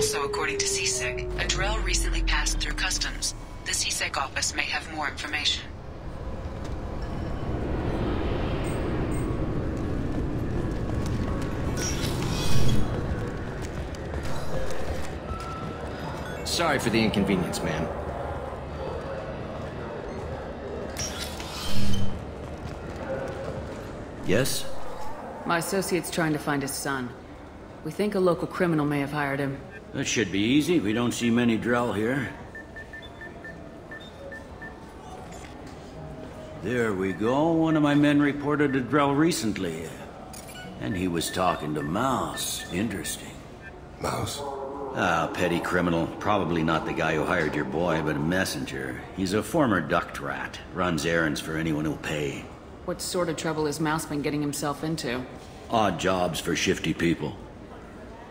Also, according to CSEC, a Drell recently passed through customs. The CSEC office may have more information. Sorry for the inconvenience, ma'am. Yes? My associate's trying to find his son. We think a local criminal may have hired him. That should be easy. We don't see many Drell here. There we go. One of my men reported a Drell recently. And he was talking to Mouse. Interesting. Mouse? Ah, petty criminal. Probably not the guy who hired your boy, but a messenger. He's a former duct rat. Runs errands for anyone who'll pay. What sort of trouble has Mouse been getting himself into? Odd jobs for shifty people.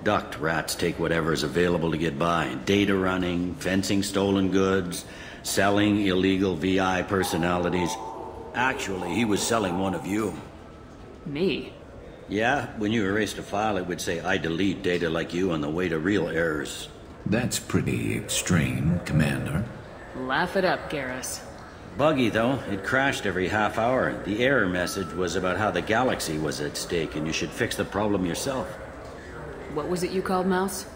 Duct rats take whatever is available to get by. Data running, fencing stolen goods, selling illegal VI personalities. Actually, he was selling one of you. Me? Yeah, when you erased a file, it would say, I delete data like you on the way to real errors. That's pretty extreme, Commander. Laugh it up, Garrus. Buggy, though. It crashed every half hour. The error message was about how the galaxy was at stake, and you should fix the problem yourself. What was it you called Mouse?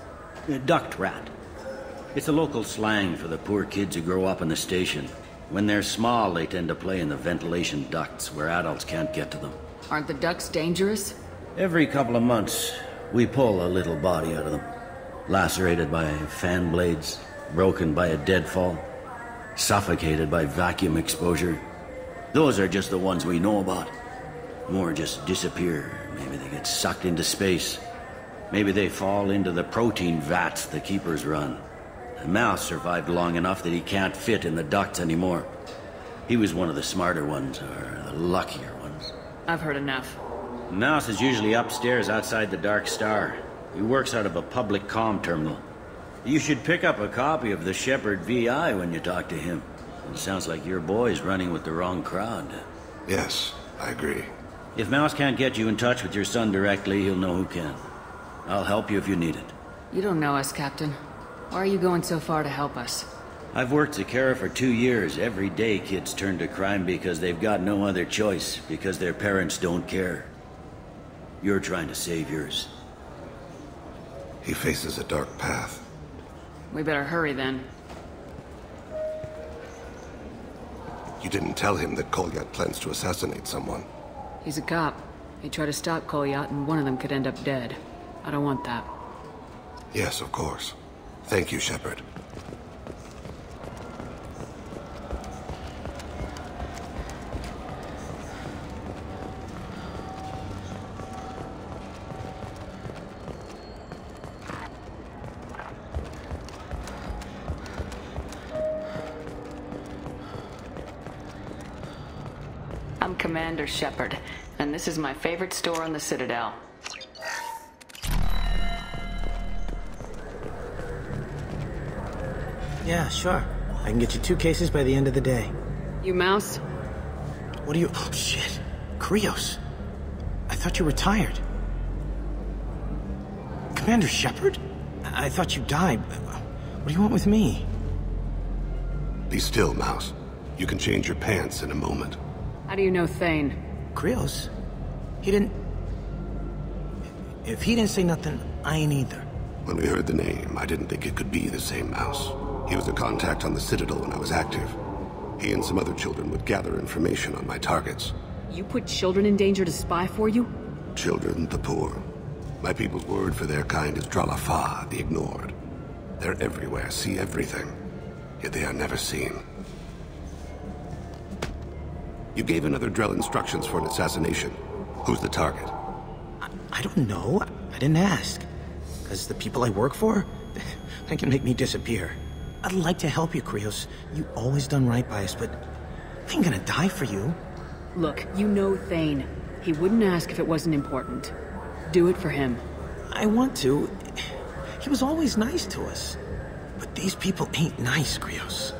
A duct rat. It's a local slang for the poor kids who grow up in the station. When they're small, they tend to play in the ventilation ducts where adults can't get to them. Aren't the ducts dangerous? Every couple of months, we pull a little body out of them. Lacerated by fan blades, broken by a deadfall, suffocated by vacuum exposure. Those are just the ones we know about. More just disappear. Maybe they get sucked into space. Maybe they fall into the protein vats the keepers run. The Mouse survived long enough that he can't fit in the ducts anymore. He was one of the smarter ones, or the luckier ones. I've heard enough. Mouse is usually upstairs outside the Dark Star. He works out of a public comm terminal. You should pick up a copy of the Shepherd VI when you talk to him. It sounds like your boy's running with the wrong crowd. Yes, I agree. If Mouse can't get you in touch with your son directly, he'll know who can. I'll help you if you need it. You don't know us, Captain. Why are you going so far to help us? I've worked Zakara for 2 years. Every day kids turn to crime because they've got no other choice, because their parents don't care. You're trying to save yours. He faces a dark path. We better hurry then. You didn't tell him that Kolyat plans to assassinate someone. He's a cop. He tried to stop Kolyat and one of them could end up dead. I don't want that. Yes, of course. Thank you, Shepard. I'm Commander Shepard, and this is my favorite store on the Citadel. Yeah, sure. I can get you 2 cases by the end of the day. You Mouse? What are you... Oh, shit. Krios. I thought you retired. Commander Shepard? I thought you died. What do you want with me? Be still, Mouse. You can change your pants in a moment. How do you know Thane? Krios? He didn't... If he didn't say nothing, I ain't either. When we heard the name, I didn't think it could be the same Mouse. He was a contact on the Citadel when I was active. He and some other children would gather information on my targets. You put children in danger to spy for you? Children, the poor. My people's word for their kind is Dralafa, the ignored. They're everywhere, see everything. Yet they are never seen. You gave another Drell instructions for an assassination. Who's the target? I don't know. I didn't ask. Because the people I work for, they can make me disappear. I'd like to help you, Krios. You always done right by us, but I ain't gonna die for you. Look, you know Thane. He wouldn't ask if it wasn't important. Do it for him. I want to. He was always nice to us. But these people ain't nice, Krios.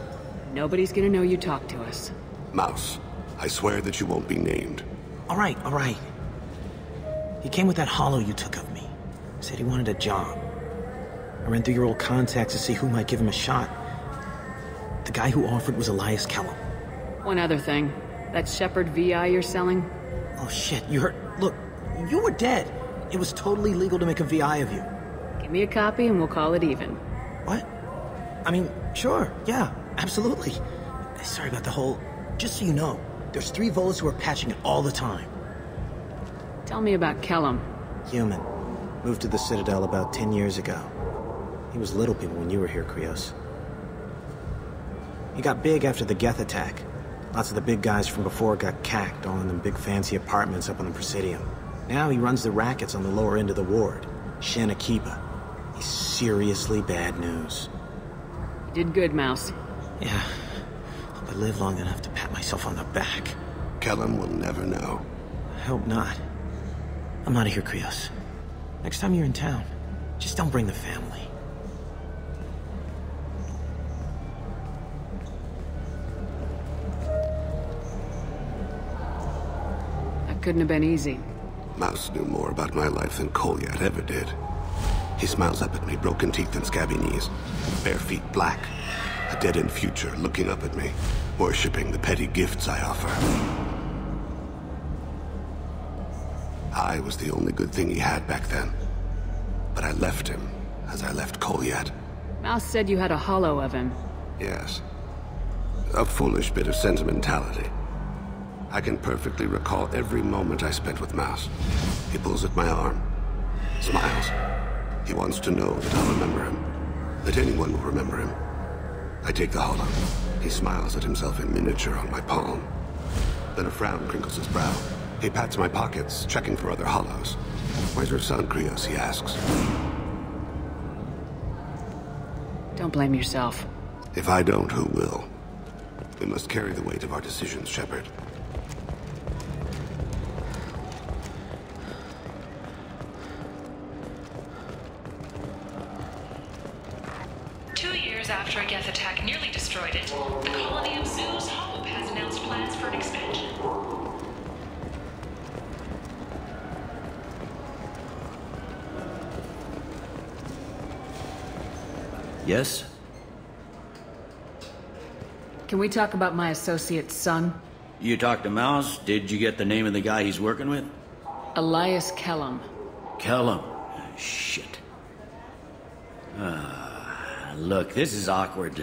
Nobody's gonna know you talked to us. Mouse, I swear that you won't be named. All right. He came with that hollow you took of me. Said he wanted a job. I ran through your old contacts to see who might give him a shot. The guy who offered was Elias Kellum. One other thing. That Shepherd VI you're selling? Oh shit, you heard... Look, you were dead. It was totally legal to make a VI of you. Give me a copy and we'll call it even. What? I mean, sure, yeah, absolutely. Sorry about the whole... Just so you know, there's 3 Volus who are patching it all the time. Tell me about Kellum. Human. Moved to the Citadel about 10 years ago. He was little people when you were here, Krios. He got big after the Geth attack. Lots of the big guys from before got cacked, all in them big fancy apartments up on the Presidium. Now he runs the rackets on the lower end of the ward. Shen Akiba. He's seriously bad news. You did good, Mouse. Yeah. Hope I live long enough to pat myself on the back. Kellum will never know. I hope not. I'm out of here, Krios. Next time you're in town, just don't bring the family. That couldn't have been easy. Mouse knew more about my life than Kolyat ever did. He smiles up at me, broken teeth and scabby knees, bare feet black, a dead-end future looking up at me, worshipping the petty gifts I offer. I was the only good thing he had back then. But I left him, as I left Kolyat. Mouse said you had a hollow of him. Yes. A foolish bit of sentimentality. I can perfectly recall every moment I spent with Mouse. He pulls at my arm, smiles. He wants to know that I'll remember him, that anyone will remember him. I take the hollow. He smiles at himself in miniature on my palm. Then a frown crinkles his brow. He pats my pockets, checking for other hollows. Where's your son, Krios, he asks. Don't blame yourself. If I don't, who will? We must carry the weight of our decisions, Shepard. After a Geth attack nearly destroyed it, the colony of Zeus Hope has announced plans for an expansion. Yes? Can we talk about my associate's son? You talked to Mouse? Did you get the name of the guy he's working with? Elias Kellum. Kellum. Shit. Look, this is awkward.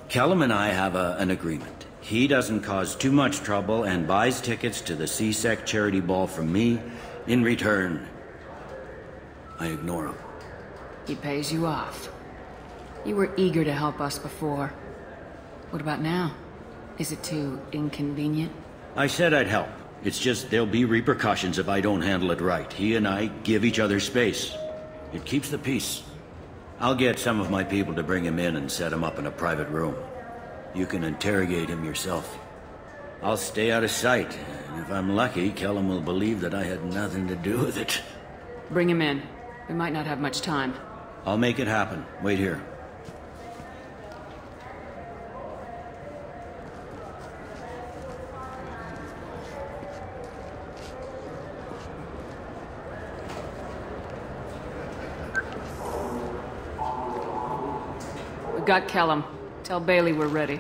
Kellum and I have an agreement. He doesn't cause too much trouble and buys tickets to the C-Sec charity ball from me. In return, I ignore him. He pays you off. You were eager to help us before. What about now? Is it too inconvenient? I said I'd help. It's just there'll be repercussions if I don't handle it right. He and I give each other space. It keeps the peace. I'll get some of my people to bring him in and set him up in a private room. You can interrogate him yourself. I'll stay out of sight, and if I'm lucky, Kellum will believe that I had nothing to do with it. Bring him in. We might not have much time. I'll make it happen. Wait here. We got Kellum. Tell Bailey we're ready.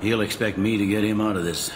He'll expect me to get him out of this.